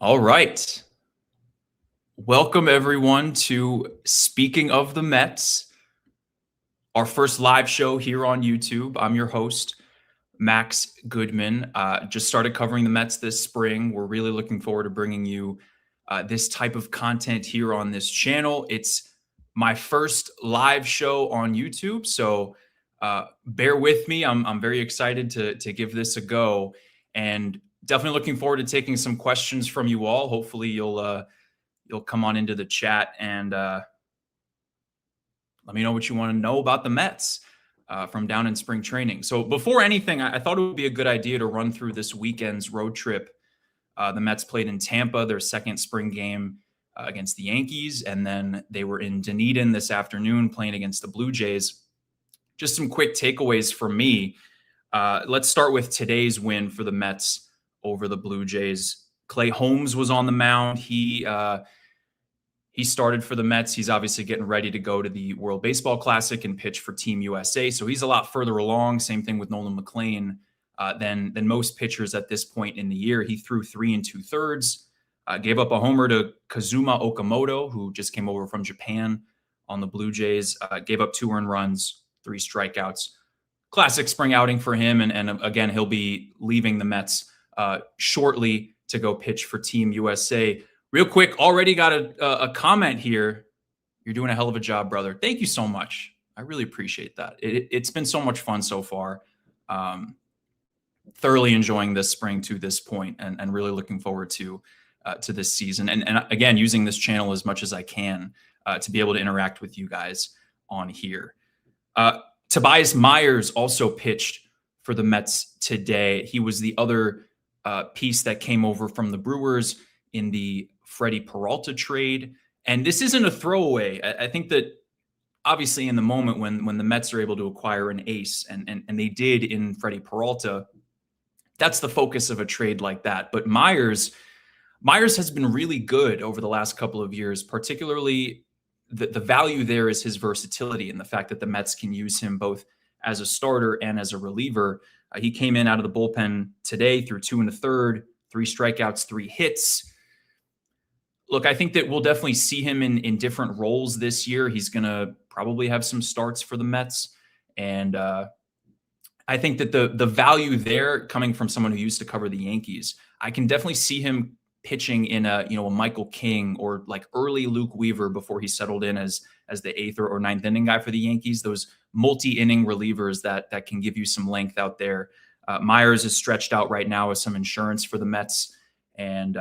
All right. Welcome, everyone, to Speaking of the Mets, our first live show here on YouTube. I'm your host, Max Goodman. Just started covering the Mets this spring. We're really looking forward to bringing you this type of content here on this channel. It's my first live show on YouTube, so bear with me. I'm very excited to give this a go, and definitely looking forward to taking some questions from you all. Hopefully, you'll come on into the chat and let me know what you want to know about the Mets from down in spring training. So before anything, I thought it would be a good idea to run through this weekend's road trip. The Mets played in Tampa, their second spring game against the Yankees, and then they were in Dunedin this afternoon playing against the Blue Jays. Just some quick takeaways for me. Let's start with today's win for the Mets over the Blue Jays. Clay Holmes was on the mound. He started for the Mets. He's obviously getting ready to go to the World Baseball Classic and pitch for Team USA. So he's a lot further along. Same thing with Nolan McLean than most pitchers at this point in the year. He threw 3 2/3, gave up a homer to Kazuma Okamoto, who just came over from Japan on the Blue Jays. Gave up 2 earned runs, 3 strikeouts. Classic spring outing for him. And again, he'll be leaving the Mets shortly to go pitch for Team USA. Real quick, already got a comment here. You're doing a hell of a job, brother. Thank you so much. I really appreciate that. It's been so much fun so far. Thoroughly enjoying this spring to this point, and really looking forward to this season. And again, using this channel as much as I can to be able to interact with you guys on here. Tobias Myers also pitched for the Mets today. He was the other piece that came over from the Brewers in the Freddie Peralta trade. And this isn't a throwaway. I think that obviously in the moment when the Mets are able to acquire an ace, and they did in Freddie Peralta, that's the focus of a trade like that. But Myers has been really good over the last couple of years, particularly the value there is his versatility and the fact that the Mets can use him both as a starter and as a reliever. He came in out of the bullpen today, threw 2 1/3, 3 strikeouts, 3 hits. Look, I think that we'll definitely see him in different roles this year. He's going to probably have some starts for the Mets. And I think that the value there coming from someone who used to cover the Yankees, I can definitely see him pitching in a Michael King or like early Luke Weaver before he settled in as the 8th or 9th inning guy for the Yankees. Those multi-inning relievers that can give you some length out there. Myers is stretched out right now with some insurance for the Mets, and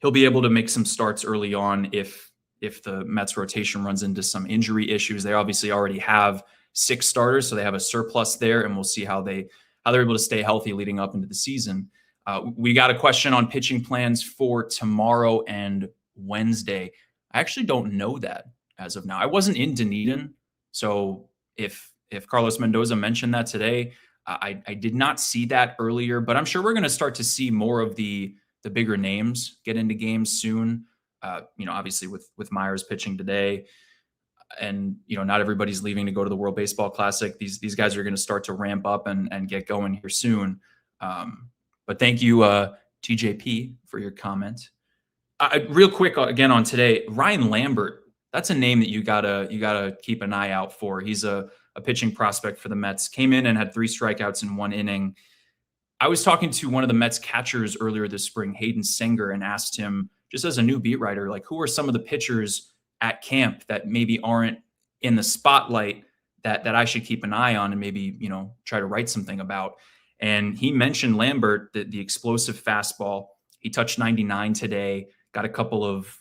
he'll be able to make some starts early on if the Mets rotation runs into some injury issues. They obviously already have 6 starters, so they have a surplus there, and we'll see how they're able to stay healthy leading up into the season. We got a question on pitching plans for tomorrow and Wednesday. I actually don't know that as of now. I wasn't in Dunedin, so if Carlos Mendoza mentioned that today, I did not see that earlier, but I'm sure we're going to start to see more of the bigger names get into games soon. Obviously with Myers pitching today, and not everybody's leaving to go to the World Baseball Classic. These guys are going to start to ramp up and get going here soon. But thank you, TJP, for your comment. Real quick, again on today, Ryan Lambert. That's a name that you gotta keep an eye out for. He's a pitching prospect for the Mets. Came in and had 3 strikeouts in 1 inning. I was talking to one of the Mets catchers earlier this spring, Hayden Senger, and asked him, just as a new beat writer, like, who are some of the pitchers at camp that maybe aren't in the spotlight that I should keep an eye on and maybe, try to write something about. And he mentioned Lambert, the explosive fastball. He touched 99 today, got a couple of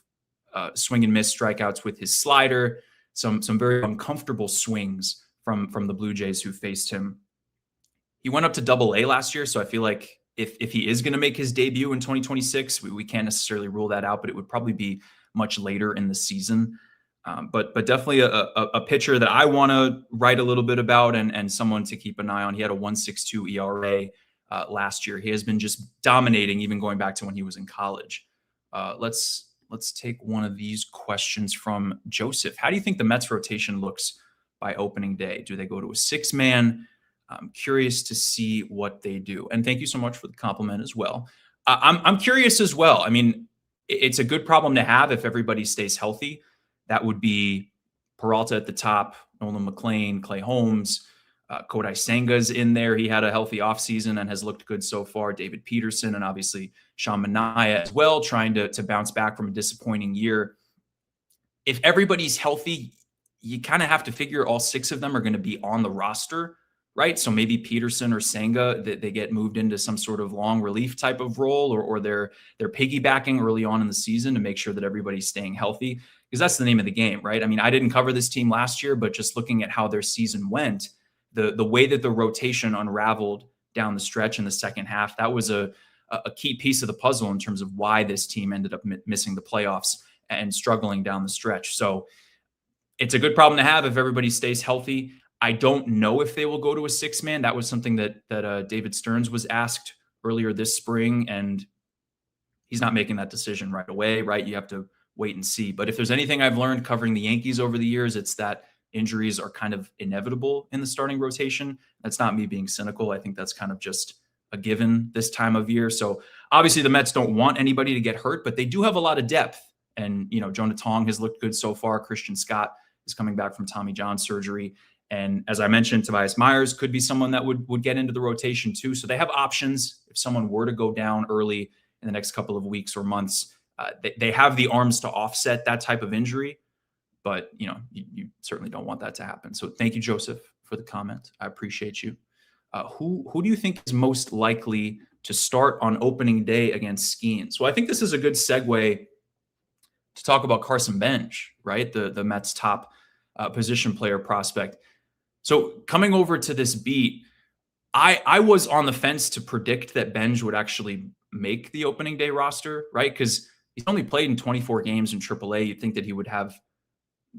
swing and miss strikeouts with his slider, some very uncomfortable swings from the Blue Jays who faced him. He went up to Double-A last year, so I feel like if he is going to make his debut in 2026, we can't necessarily rule that out, but it would probably be much later in the season. But definitely a pitcher that I want to write a little bit about and someone to keep an eye on. He had a 1.62 ERA last year. He has been just dominating, even going back to when he was in college. Let's take one of these questions from Joseph. How do you think the Mets rotation looks by opening day? Do they go to a 6-man? I'm curious to see what they do. And thank you so much for the compliment as well. I'm curious as well. I mean, it's a good problem to have if everybody stays healthy. That would be Peralta at the top, Nolan McLean, Clay Holmes, Kodai Senga's in there. He had a healthy offseason and has looked good so far. David Peterson and obviously Sean Manaea as well, trying to bounce back from a disappointing year. If everybody's healthy, you kind of have to figure all 6 of them are going to be on the roster, right? So maybe Peterson or Senga, they get moved into some sort of long relief type of role, or they're piggybacking early on in the season to make sure that everybody's staying healthy, because that's the name of the game, right? I mean, I didn't cover this team last year, but just looking at how their season went, the way that the rotation unraveled down the stretch in the second half, that was a key piece of the puzzle in terms of why this team ended up missing the playoffs and struggling down the stretch. So it's a good problem to have if everybody stays healthy. I don't know if they will go to a 6-man. That was something that David Stearns was asked earlier this spring, and he's not making that decision right away, right? You have to wait and see. But if there's anything I've learned covering the Yankees over the years, it's that injuries are kind of inevitable in the starting rotation. That's not me being cynical. I think that's kind of just a given this time of year. So obviously the Mets don't want anybody to get hurt, but they do have a lot of depth. And, Jonah Tong has looked good so far. Christian Scott is coming back from Tommy John surgery. And as I mentioned, Tobias Myers could be someone that would get into the rotation too. So they have options if someone were to go down early in the next couple of weeks or months. They have the arms to offset that type of injury, but you certainly don't want that to happen. So thank you, Joseph, for the comment. I appreciate you. Who do you think is most likely to start on opening day against Skeens? Well, I think this is a good segue to talk about Carson Bench, right? The Mets' top position player prospect. So coming over to this beat, I was on the fence to predict that Benj would actually make the opening day roster, right? Because he's only played in 24 games in AAA. You'd think that he would have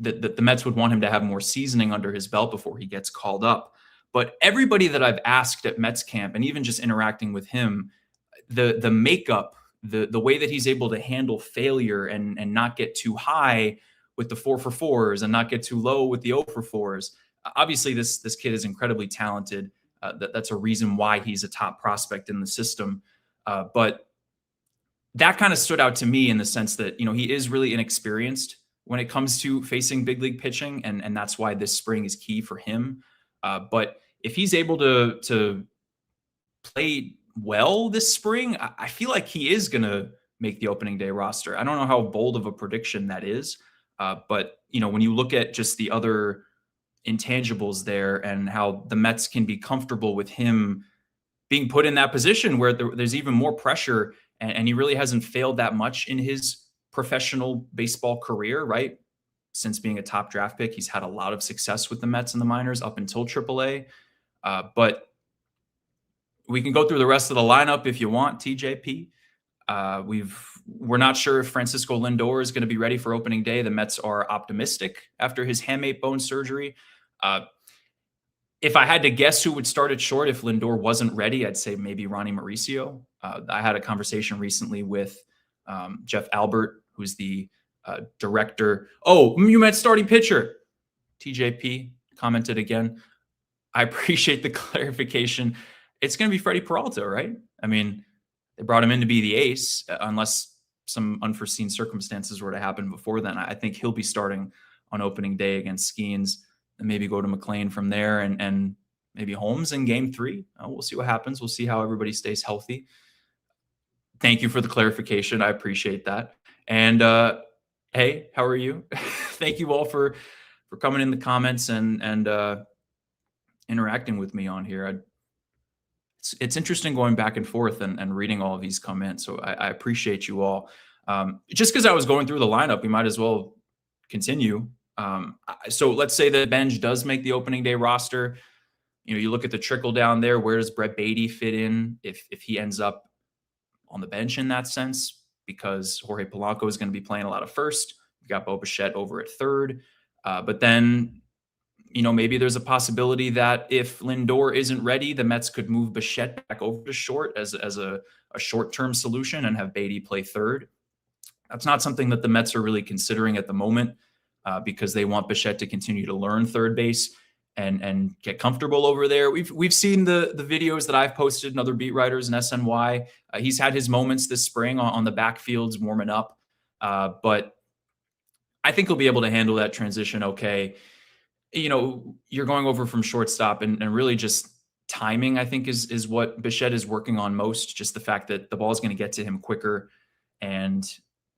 that the Mets would want him to have more seasoning under his belt before he gets called up. But everybody that I've asked at Mets camp, and even just interacting with him, the makeup, the way that he's able to handle failure and not get too high with the 4 for 4s and not get too low with the 0 for 4s. Obviously, this kid is incredibly talented. That's a reason why he's a top prospect in the system. But that kind of stood out to me in the sense that, he is really inexperienced when it comes to facing big league pitching. And that's why this spring is key for him. But if he's able to play well this spring, I feel like he is going to make the opening day roster. I don't know how bold of a prediction that is. But, when you look at just the other intangibles there and how the Mets can be comfortable with him being put in that position where there's even more pressure, and he really hasn't failed that much in his professional baseball career, right? Since being a top draft pick, he's had a lot of success with the Mets in the minors up until AAA. But we can go through the rest of the lineup if you want, TJP. We're not sure if Francisco Lindor is going to be ready for opening day. The Mets are optimistic after his hamate bone surgery. If I had to guess who would start at short if Lindor wasn't ready, I'd say maybe Ronnie Mauricio. I had a conversation recently with Jeff Albert, who's the director. Oh, you meant starting pitcher. TJP commented again. I appreciate the clarification. It's going to be Freddie Peralta, right? I mean, they brought him in to be the ace, unless some unforeseen circumstances were to happen before then. I think he'll be starting on opening day against Skeens, and maybe go to McLean from there, and maybe Holmes in game 3. We'll see what happens. We'll see how everybody stays healthy. Thank you for the clarification. I appreciate that. And hey, how are you? Thank you all for coming in the comments and interacting with me on here. It's interesting going back and forth and reading all of these come in. So I appreciate you all. Just because I was going through the lineup, we might as well continue. So let's say that Benj does make the opening day roster. You look at the trickle down there. Where does Brett Beatty fit in if he ends up on the bench in that sense? Because Jorge Polanco is going to be playing a lot of first. You've got Bo Bichette over at third. But then, maybe there's a possibility that if Lindor isn't ready, the Mets could move Bichette back over to short as a short-term solution and have Beatty play third. That's not something that the Mets are really considering at the moment, because they want Bichette to continue to learn third base. and get comfortable over there. We've seen the videos that I've posted and other beat writers in SNY. He's had his moments this spring on the backfields warming up, but I think he'll be able to handle that transition okay. You're going over from shortstop and really just timing, I think, is what Bichette is working on most. Just the fact that the ball is going to get to him quicker and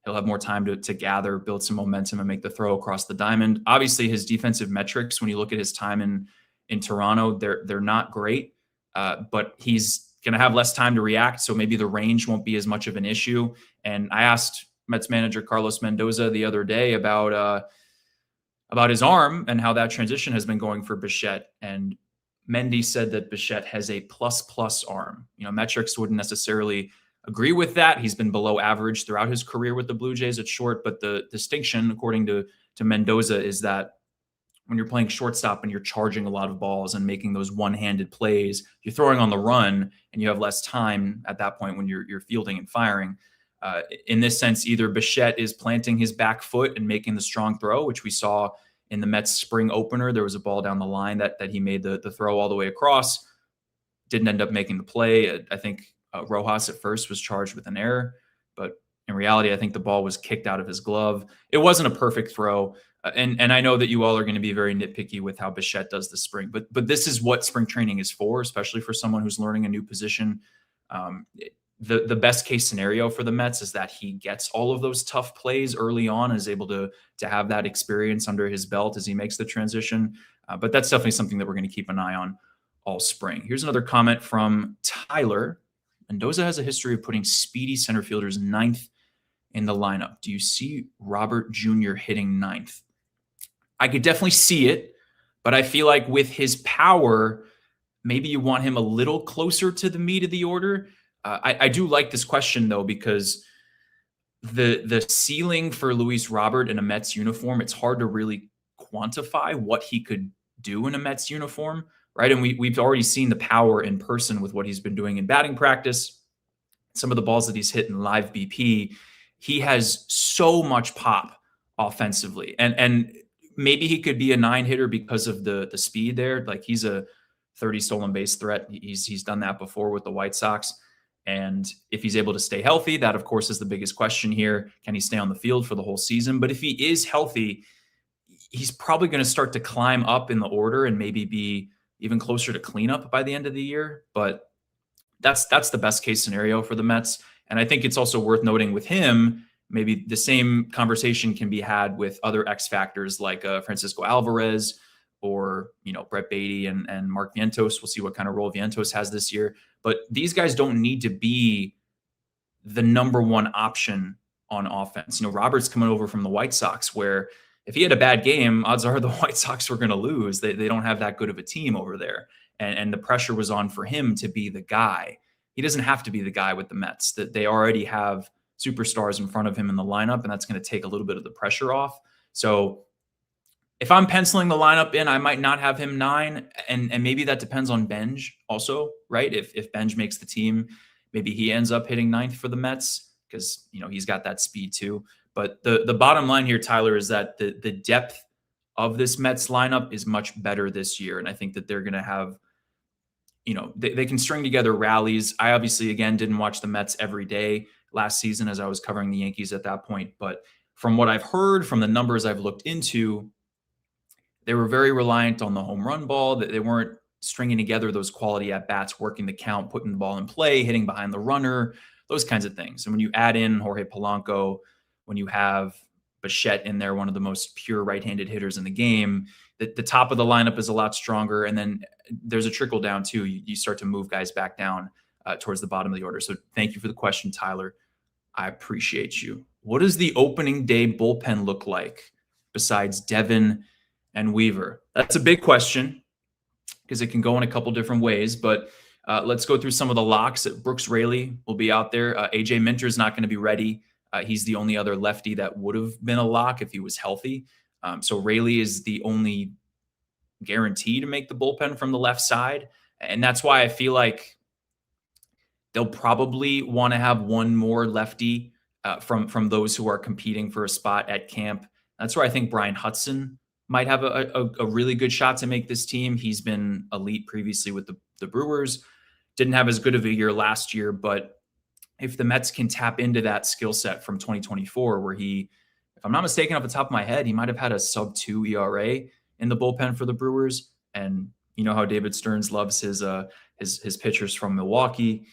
he'll have more time to gather, build some momentum, and make the throw across the diamond. Obviously, his defensive metrics, when you look at his time in Toronto, they're not great, but he's going to have less time to react, so maybe the range won't be as much of an issue. And I asked Mets manager Carlos Mendoza the other day about his arm and how that transition has been going for Bichette. And Mendy said that Bichette has a plus arm. Metrics wouldn't necessarily agree with that. He's been below average throughout his career with the Blue Jays at short, but the distinction, according to Mendoza, is that when you're playing shortstop and you're charging a lot of balls and making those one-handed plays, you're throwing on the run and you have less time at that point when you're fielding and firing. In this sense, either Bichette is planting his back foot and making the strong throw, which we saw in the Mets spring opener. There was a ball down the line that he made the throw all the way across, didn't end up making the play. I think Rojas at first was charged with an error, but in reality, I think the ball was kicked out of his glove. It wasn't a perfect throw. And I know that you all are going to be very nitpicky with how Bichette does this spring, but this is what spring training is for, especially for someone who's learning a new position. The best case scenario for the Mets is that he gets all of those tough plays early on and is able to have that experience under his belt as he makes the transition. But that's definitely something that we're going to keep an eye on all spring. Here's another comment from Tyler. Mendoza has a history of putting speedy center fielders ninth in the lineup. Do you see Robert Jr. hitting ninth? I could definitely see it, but I feel like with his power, maybe you want him a little closer to the meat of the order. I do like this question, though, because the ceiling for Luis Robert in a Mets uniform, it's hard to really quantify what he could do in a Mets uniform, right? And we've already seen the power in person with what he's been doing in batting practice. Some of the balls that he's hit in live BP, he has so much pop offensively. And maybe he could be a 9 hitter because of the speed there. Like, he's a 30 stolen base threat. He's done that before with the White Sox. And if he's able to stay healthy, that, of course, is the biggest question here. Can he stay on the field for the whole season? But if he is healthy, he's probably going to start to climb up in the order and maybe be even closer to cleanup by the end of the year. But that's the best case scenario for the Mets. And I think it's also worth noting with him, maybe the same conversation can be had with other X factors like Francisco Alvarez or, Brett Beatty and Mark Vientos. We'll see what kind of role Vientos has this year. But these guys don't need to be the number one option on offense. Robert's coming over from the White Sox, where if he had a bad game, odds are the White Sox were going to lose. They don't have that good of a team over there. And the pressure was on for him to be the guy. He doesn't have to be the guy with the Mets. That they already have superstars in front of him in the lineup, and that's going to take a little bit of the pressure off. So if I'm penciling the lineup in, I might not have him 9, and maybe that depends on Benj also, right? If Benj makes the team, maybe he ends up hitting 9th for the Mets because he's got that speed too. But the bottom line here, Tyler, is that the depth of this Mets lineup is much better this year, and I think that they're going to have, they can string together rallies. I obviously, again, didn't watch the Mets every day last season as I was covering the Yankees at that point, but from what I've heard, from the numbers I've looked into, they were very reliant on the home run ball. That they weren't stringing together those quality at-bats, working the count, putting the ball in play, hitting behind the runner, those kinds of things. And when you add in Jorge Polanco, when you have Bichette in there, one of the most pure right-handed hitters in the game, the top of the lineup is a lot stronger. And then there's a trickle down too. You start to move guys back down towards the bottom of the order. So thank you for the question, Tyler. I appreciate you. What does the opening day bullpen look like besides Devin and Weaver? That's a big question because it can go in a couple different ways, but let's go through some of the locks. Brooks Raley will be out there. AJ Minter's not going to be ready. He's the only other lefty that would have been a lock if he was healthy. So Raley is the only guarantee to make the bullpen from the left side. And that's why I feel like they'll probably want to have one more lefty from those who are competing for a spot at camp. That's where I think Brian Hudson might have a really good shot to make this team. He's been elite previously with the Brewers. Didn't have as good of a year last year, but if the Mets can tap into that skill set from 2024, where he, if I'm not mistaken, off the top of my head, he might have had a sub-2 ERA in the bullpen for the Brewers. And you know how David Stearns loves his pitchers from Milwaukee.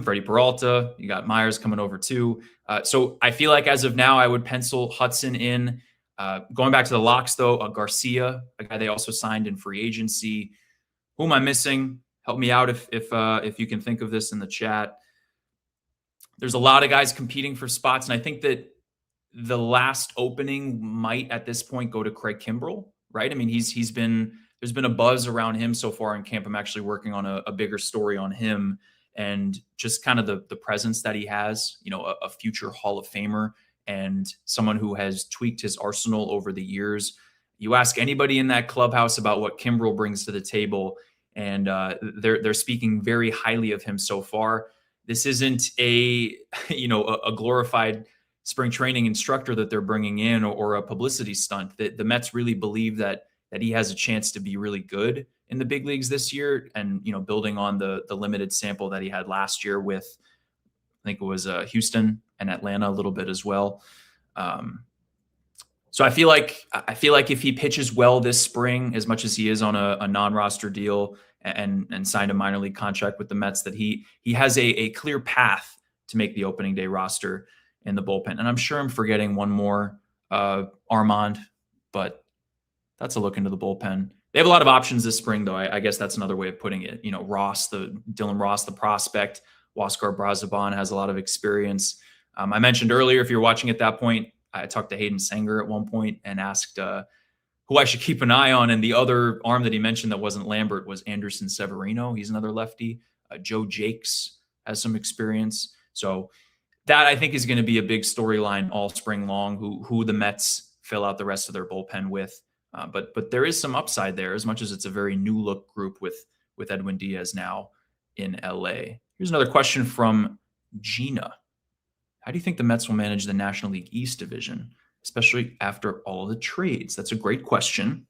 Freddie Peralta, you got Myers coming over too. So I feel like as of now, I would pencil Hudson in. Going back to the locks, though, Garcia, a guy they also signed in free agency. Who am I missing? Help me out if you can think of this in the chat. There's a lot of guys competing for spots, and I think that the last opening might at this point go to Craig Kimbrell, right? I mean, there's been a buzz around him so far in camp. I'm actually working on a bigger story on him and just kind of the presence that he has, you know, a future Hall of Famer and someone who has tweaked his arsenal over the years. You ask anybody in that clubhouse about what Kimbrell brings to the table, and they're speaking very highly of him so far. This isn't a glorified spring training instructor that they're bringing in or a publicity stunt. The Mets really believe that he has a chance to be really good in the big leagues this year, and building on the limited sample that he had last year with, I think it was Houston and Atlanta a little bit as well. So I feel like if he pitches well this spring, as much as he is on a non-roster deal and signed a minor league contract with the Mets, that he has a clear path to make the opening day roster in the bullpen. And I'm sure I'm forgetting one more, Armand, but that's a look into the bullpen. They have a lot of options this spring, though. I guess that's another way of putting it. Dylan Ross, the prospect. Huáscar Brazoban has a lot of experience. I mentioned earlier, if you're watching at that point, I talked to Hayden Sanger at one point and asked who I should keep an eye on. And the other arm that he mentioned that wasn't Lambert was Anderson Severino. He's another lefty. Joe Jakes has some experience. So that, I think, is going to be a big storyline all spring long, who the Mets fill out the rest of their bullpen with. But there is some upside there, as much as it's a very new look group with Edwin Diaz now in LA. Here's another question from Gina. How do you think the Mets will manage the National League East division, especially after all the trades? That's a great question.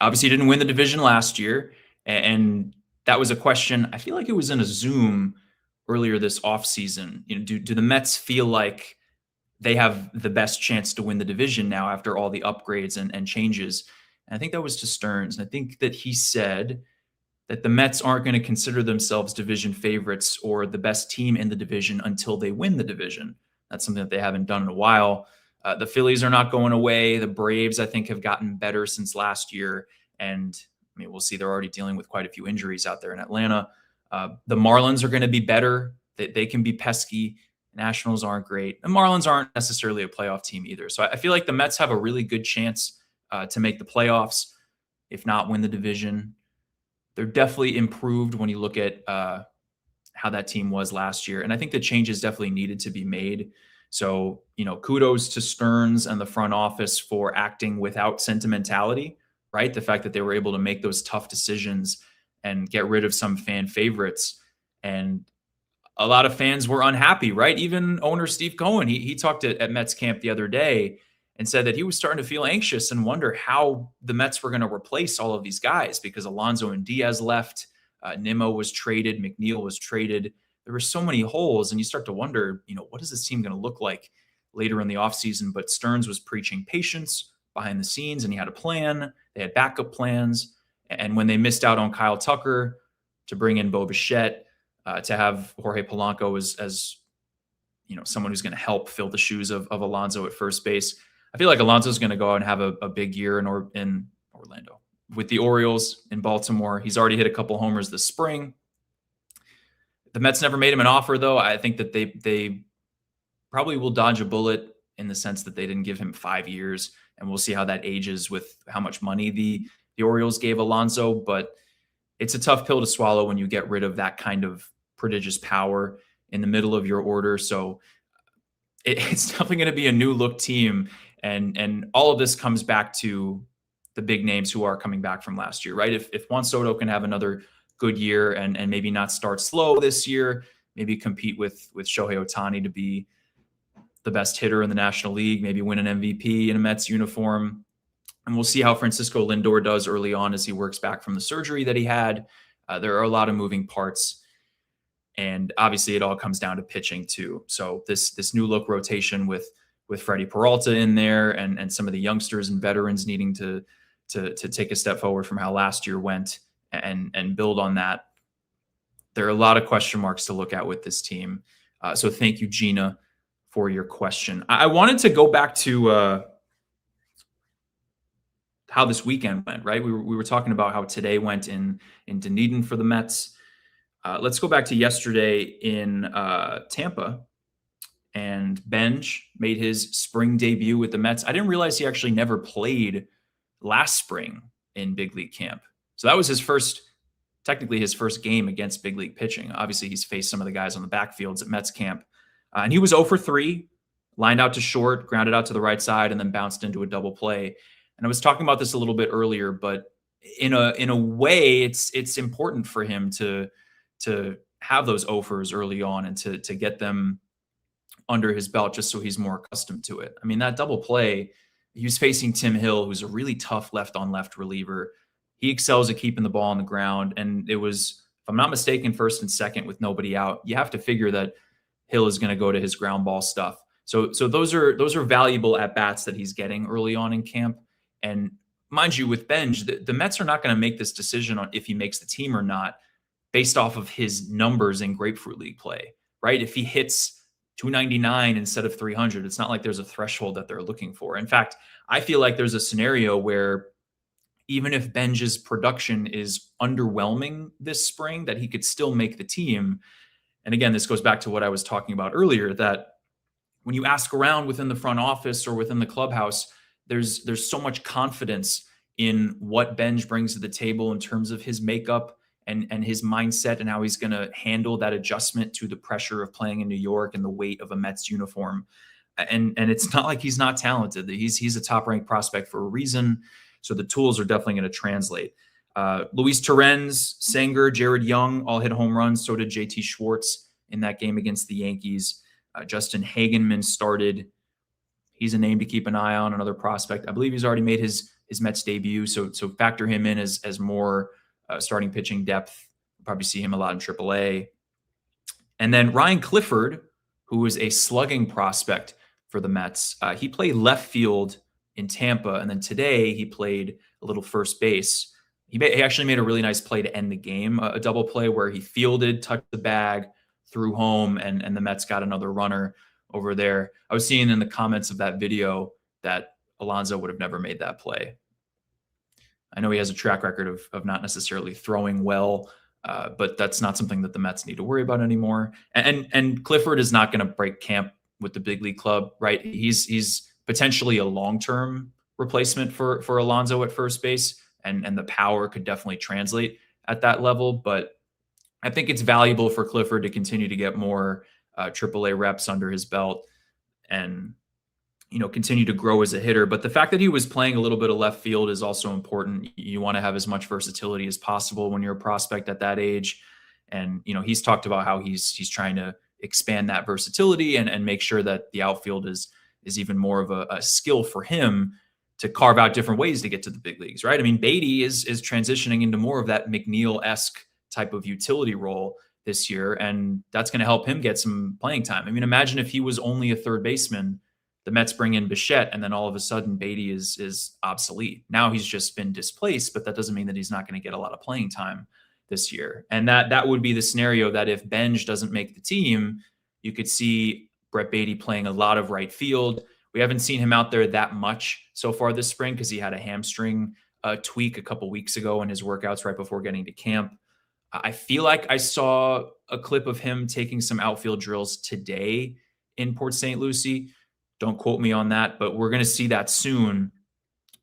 Obviously, didn't win the division last year, and that was a question. I feel like it was in a Zoom earlier this offseason. Do the Mets feel like they have the best chance to win the division now after all the upgrades and changes? And I think that was to Stearns. And I think that he said that the Mets aren't going to consider themselves division favorites or the best team in the division until they win the division. That's something that they haven't done in a while. The Phillies are not going away. The Braves, I think, have gotten better since last year. And I mean, we'll see. They're already dealing with quite a few injuries out there in Atlanta. The Marlins are going to be better. They can be pesky. Nationals aren't great. The Marlins aren't necessarily a playoff team either. So I feel like the Mets have a really good chance to make the playoffs, if not win the division. They're definitely improved when you look at how that team was last year. And I think the changes definitely needed to be made. So, kudos to Stearns and the front office for acting without sentimentality, right? The fact that they were able to make those tough decisions and get rid of some fan favorites. And a lot of fans were unhappy, right? Even owner Steve Cohen, he talked at Mets camp the other day and said that he was starting to feel anxious and wonder how the Mets were going to replace all of these guys, because Alonso and Diaz left, Nimmo was traded, McNeil was traded. There were so many holes, and you start to wonder, what is this team going to look like later in the offseason? But Stearns was preaching patience behind the scenes, and he had a plan. They had backup plans. And when they missed out on Kyle Tucker to bring in Bo Bichette, to have Jorge Polanco as someone who's going to help fill the shoes of Alonso at first base, I feel like Alonso's going to go out and have a big year in Orlando. With the Orioles in Baltimore, he's already hit a couple homers this spring. The Mets never made him an offer, though. I think that they probably will dodge a bullet in the sense that they didn't give him 5 years, and we'll see how that ages with how much money the Orioles gave Alonso. But it's a tough pill to swallow when you get rid of that kind of prodigious power in the middle of your order. So it's definitely going to be a new look team. And all of this comes back to the big names who are coming back from last year, right? If Juan Soto can have another good year and maybe not start slow this year, maybe compete with Shohei Ohtani to be the best hitter in the National League, maybe win an MVP in a Mets uniform, And we'll see how Francisco Lindor does early on as he works back from the surgery that he had. There are a lot of moving parts. And obviously, it all comes down to pitching too. So this new look rotation with Freddie Peralta in there, and some of the youngsters and veterans needing to take a step forward from how last year went, and build on that. There are a lot of question marks to look at with this team. So thank you, Gina, for your question. I wanted to go back to how this weekend went. Right, we were talking about how today went in Dunedin for the Mets. Let's go back to yesterday in Tampa, and Benj made his spring debut with the Mets. I didn't realize he actually never played last spring in big league camp. So that was technically his first game against big league pitching. Obviously, he's faced some of the guys on the backfields at Mets camp. And he was 0 for 3, lined out to short, grounded out to the right side, and then bounced into a double play. And I was talking about this a little bit earlier, but in a way, it's important for him to have those offers early on and to get them under his belt just so he's more accustomed to it. I mean, that double play, he was facing Tim Hill, who's a really tough left-on-left reliever. He excels at keeping the ball on the ground, and it was, if I'm not mistaken, first and second with nobody out. You have to figure that Hill is going to go to his ground ball stuff. So those are valuable at-bats that he's getting early on in camp. And mind you, with Benj, the Mets are not going to make this decision on if he makes the team or not based off of his numbers in Grapefruit League play, right? If he hits 299 instead of 300, it's not like there's a threshold that they're looking for. In fact, I feel like there's a scenario where even if Benj's production is underwhelming this spring, that he could still make the team. And again, this goes back to what I was talking about earlier, that when you ask around within the front office or within the clubhouse, there's so much confidence in what Benj brings to the table in terms of his makeup and his mindset and how he's going to handle that adjustment to the pressure of playing in New York and the weight of a Mets uniform. And it's not like he's not talented. He's a top-ranked prospect for a reason. So the tools are definitely going to translate. Luis Torrens, Sanger, Jared Young all hit home runs. So did JT Schwartz in that game against the Yankees. Justin Hagenman started. He's a name to keep an eye on, another prospect. I believe he's already made his Mets debut. So factor him in as more starting pitching depth. Probably see him a lot in AAA. And then Ryan Clifford, who is a slugging prospect for the Mets. He played left field in Tampa, and then today he played a little first base. He actually made a really nice play to end the game, a double play where he fielded, touched the bag, threw home, and the Mets got another runner over there. I was seeing in the comments of that video that Alonso would have never made that play. I know he has a track record of not necessarily throwing well, but that's not something that the Mets need to worry about anymore. And Clifford is not going to break camp with the big league club, right? He's potentially a long-term replacement for Alonso at first base, and the power could definitely translate at that level. But I think it's valuable for Clifford to continue to get more AAA reps under his belt and continue to grow as a hitter. But the fact that he was playing a little bit of left field is also important. You want to have as much versatility as possible when you're a prospect at that age. And, he's talked about how he's trying to expand that versatility and make sure that the outfield is even more of a skill for him to carve out different ways to get to the big leagues, right? I mean, Beatty is transitioning into more of that McNeil-esque type of utility role this year, and that's going to help him get some playing time. I mean, imagine if he was only a third baseman, the Mets bring in Bichette, and then all of a sudden Beatty is obsolete. Now he's just been displaced, but that doesn't mean that he's not going to get a lot of playing time this year. And that would be the scenario that if Benj doesn't make the team, you could see Brett Beatty playing a lot of right field. We haven't seen him out there that much so far this spring because he had a hamstring tweak a couple weeks ago in his workouts right before getting to camp. I feel like I saw a clip of him taking some outfield drills today in Port St. Lucie. Don't quote me on that, but we're going to see that soon.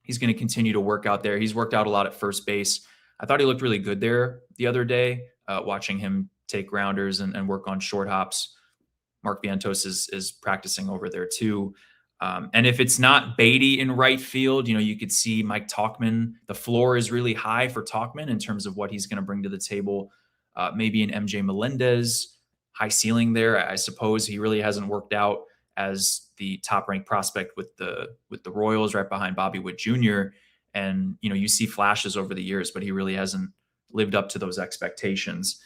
He's going to continue to work out there. He's worked out a lot at first base. I thought he looked really good there the other day, watching him take grounders and work on short hops. Mark Vientos is practicing over there too. And if it's not Beatty in right field, you could see Mike Tauchman. The floor is really high for Tauchman in terms of what he's going to bring to the table. Maybe an MJ Melendez, high ceiling there. I suppose he really hasn't worked out as the top-ranked prospect with the Royals right behind Bobby Witt Jr. And, you see flashes over the years, but he really hasn't lived up to those expectations.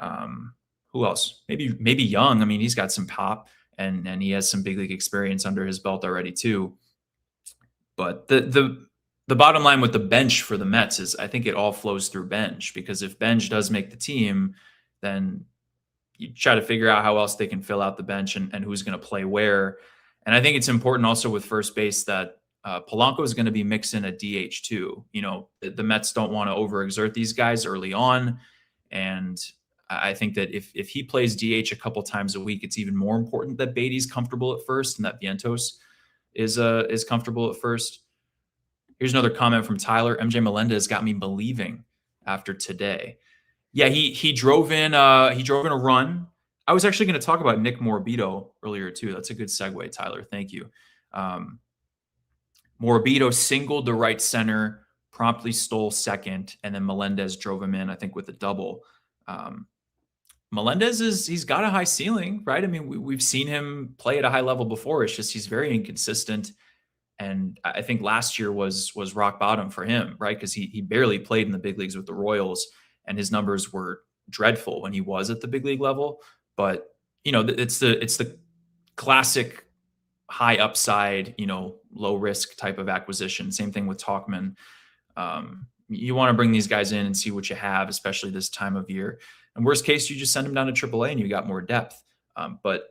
Who else? Maybe Young. I mean, he's got some pop and he has some big league experience under his belt already too. But the bottom line with the bench for the Mets is I think it all flows through bench, because if bench does make the team, then you try to figure out how else they can fill out the bench and who's going to play where. And I think it's important also with first base that Polanco is going to be mixing a DH too. The Mets don't want to overexert these guys early on. And I think that if he plays DH a couple times a week, it's even more important that Beatty's comfortable at first and that Vientos is comfortable at first. Here's another comment from Tyler. MJ Melendez got me believing after today. Yeah, he drove in a run. I was actually going to talk about Nick Morabito earlier too. That's a good segue, Tyler. Thank you. Morabito singled to right center, promptly stole second, and then Melendez drove him in, I think, with a double. Melendez he's got a high ceiling, right? I mean, we've seen him play at a high level before. It's just he's very inconsistent. And I think last year was rock bottom for him, right? Because he barely played in the big leagues with the Royals, and his numbers were dreadful when he was at the big league level. But it's the classic high upside, low risk type of acquisition. Same thing with Talkman. You want to bring these guys in and see what you have, especially this time of year. And worst case, you just send them down to AAA and you got more depth. But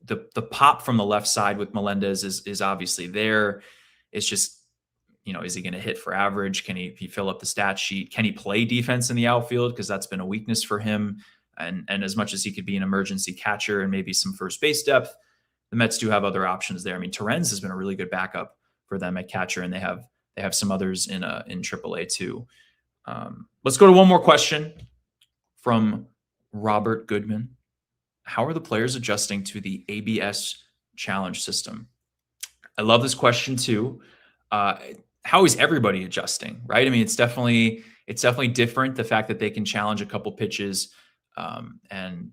the pop from the left side with Melendez is obviously there. It's just, is he going to hit for average? Can he fill up the stat sheet? Can he play defense in the outfield? Because that's been a weakness for him. And as much as he could be an emergency catcher and maybe some first base depth, the Mets do have other options there. I mean, Terens has been a really good backup for them at catcher, and they have some others in AAA too. Let's go to one more question from Robert Goodman. How are the players adjusting to the ABS challenge system? I love this question too. How is everybody adjusting, right? I mean, it's definitely different. The fact that they can challenge a couple pitches and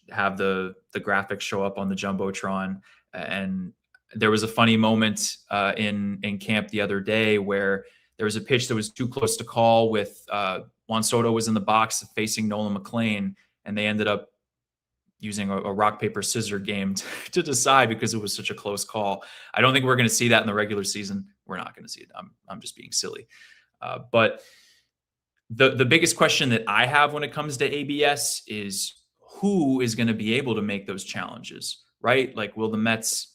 have the graphics show up on the Jumbotron. And there was a funny moment in camp the other day where there was a pitch that was too close to call with Juan Soto was in the box facing Nolan McLean, and they ended up using a rock, paper, scissors game to decide because it was such a close call. I don't think we're going to see that in the regular season. We're not going to see it. I'm just being silly. But the biggest question that I have when it comes to ABS is who is going to be able to make those challenges, right? Like, will the Mets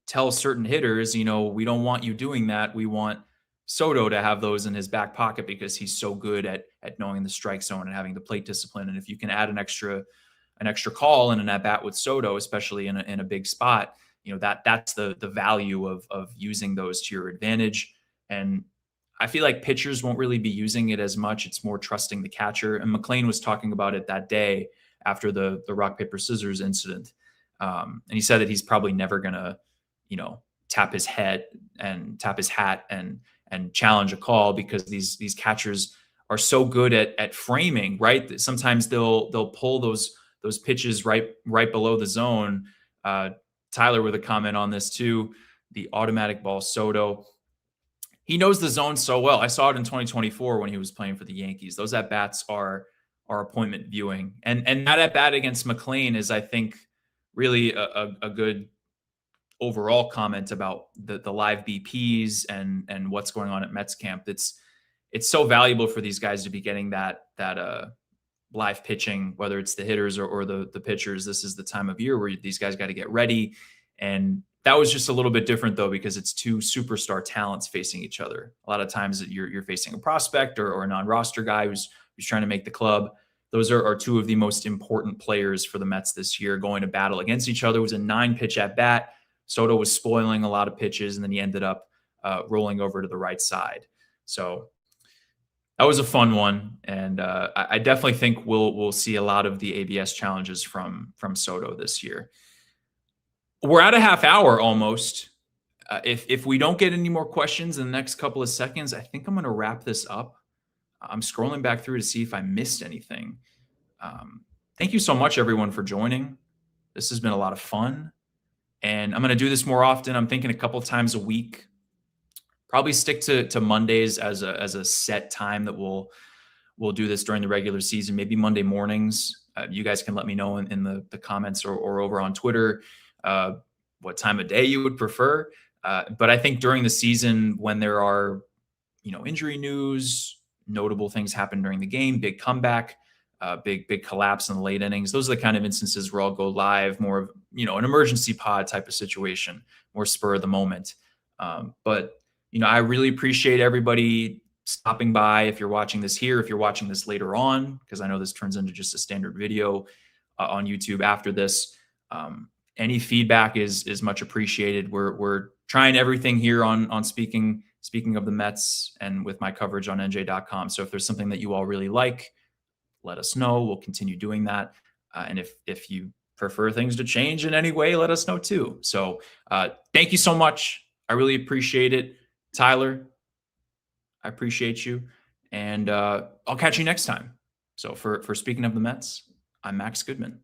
tell certain hitters, we don't want you doing that. We want Soto to have those in his back pocket because he's so good at knowing the strike zone and having the plate discipline. And if you can add an extra call and an at bat with Soto, especially in a big spot, that's the value of using those to your advantage. And I feel like pitchers won't really be using it as much. It's more trusting the catcher. And McLean was talking about it that day after the rock, paper, scissors incident. And he said that he's probably never going to, tap his hat and challenge a call because these catchers are so good at framing, right? Sometimes they'll pull those pitches right below the zone. Tyler with a comment on this too. The automatic ball Soto. He knows the zone so well. I saw it in 2024 when he was playing for the Yankees. Those at bats are appointment viewing, and that at bat against McLean is, I think, really a good overall comment about the live BPs and what's going on at Mets camp. It's so valuable for these guys to be getting that live pitching, whether it's the hitters or the pitchers. This is the time of year where these guys got to get ready. And that was just a little bit different though, because it's two superstar talents facing each other. A lot of times you're facing a prospect or a non-roster guy who's trying to make the club. Those are two of the most important players for the Mets this year going to battle against each other. It was a 9-pitch at bat. Soto was spoiling a lot of pitches, and then he ended up rolling over to the right side. So that was a fun one, and I definitely think we'll see a lot of the ABS challenges from Soto this year. We're at a half hour almost. If we don't get any more questions in the next couple of seconds, I think I'm going to wrap this up. I'm scrolling back through to see if I missed anything. Thank you so much, everyone, for joining. This has been a lot of fun, and I'm going to do this more often. I'm thinking a couple times a week. probably stick to Mondays as a set time that we'll do this during the regular season. Maybe Monday mornings. You guys can let me know in the comments or over on Twitter uh, what time of day you would prefer. But I think during the season, when there are injury news, notable things happen during the game, big comeback, big collapse in the late innings. Those are the kind of instances where I'll go live, more of an emergency pod type of situation, more spur of the moment. But I really appreciate everybody stopping by. If you're watching this here, if you're watching this later on, because I know this turns into just a standard video on YouTube after this. Any feedback is much appreciated. We're trying everything here on speaking of the Mets and with my coverage on NJ.com. So if there's something that you all really like, let us know. We'll continue doing that. And if you prefer things to change in any way, let us know too. So thank you so much. I really appreciate it. Tyler, I appreciate you. And I'll catch you next time. So for Speaking of the Mets, I'm Max Goodman.